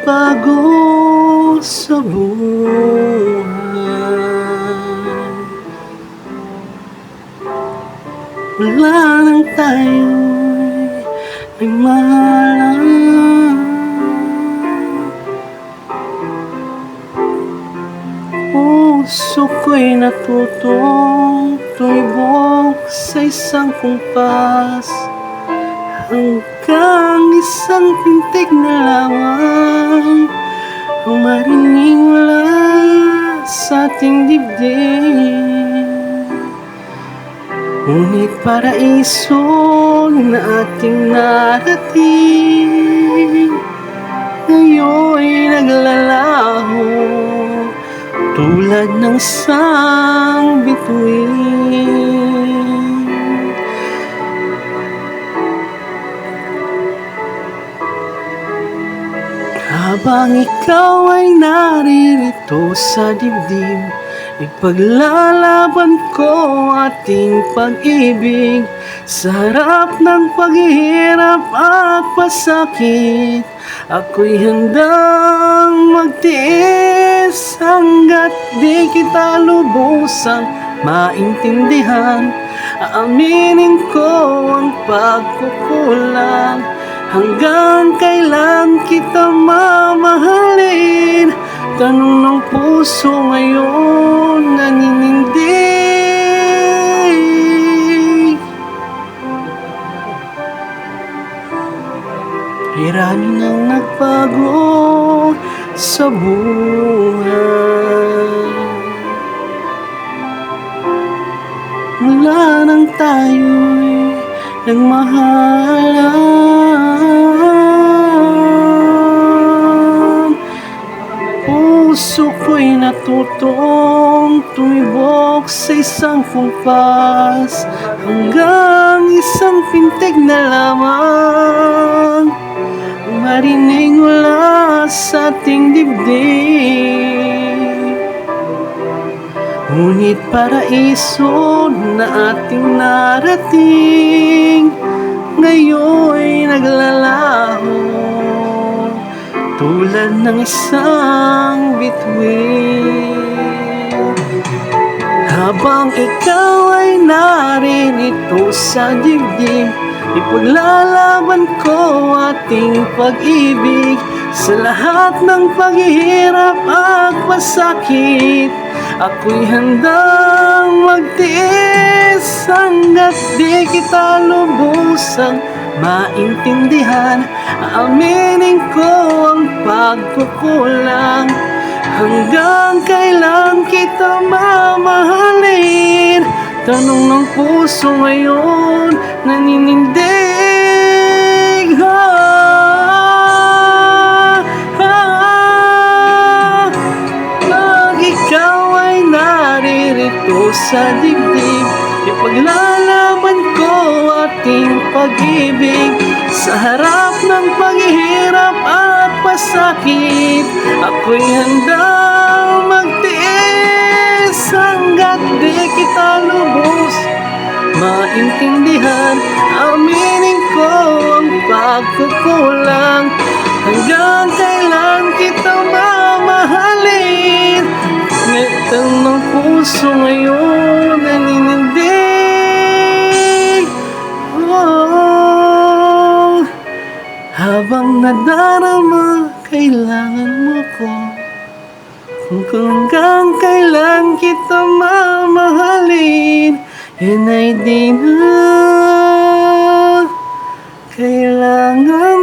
nagbago sa buhay. Wala nang tayo'y nagmahalan. Puso ko'y natutong tumibok sa isang kumpas, hanggang isang pintig na lamang ang marinig mula sa ating dibdib. Ngunit paraiso na ating narating ngayon'y naglalaho tulad ng isang bituin. Habang ikaw ay naririto sa dibdib, ipaglalaban ko ating pag-ibig. Sa harap ng paghihirap at pasakit, ako'y handang magtiis hanggat di kita lubusang maintindihan. Aaminin ko ang pagkukulang. Hanggang kailan kita mamahalin? Tanong ng puso ngayon naninindig. Hirami nang nagbago sa buhay. Wala nang tayo'y nagmahalan. Puso ko'y natutong tumibok sa isang kumpas, hanggang isang pintig na lamang marinig mula sa ating dibdib. Ngunit paraiso na ating narating ngayon'y naglalaho tulad ng isang bituin. Habang ikaw ay naririto sa dibdib, ipaglalaban ko ating pag-ibig. Sa lahat ng paghihirap at pasakit, ako'y handang magtiis hanggat di kita lubusang maintindihan. Aaminin ko ang pagkukulang. Hanggang kailan kita mamahalin? Tanong ng puso ngayon naninindig. Pag ikaw ay naririto sa dibdib, ipaglalaban ko ating pag-ibig. Sa harap ng paghihirap at pasakit, ako'y handang magtiis hanggat di kita lubos maintindihan. Aminin ko ang pagkukulang. Hanggang kailan kita mamahalin? Ngitang ng puso ngayon naninindig. Habang nadarama, kailangan mo ko. Kung hanggang kailan kita mamahalin, yan ay di na kailangan.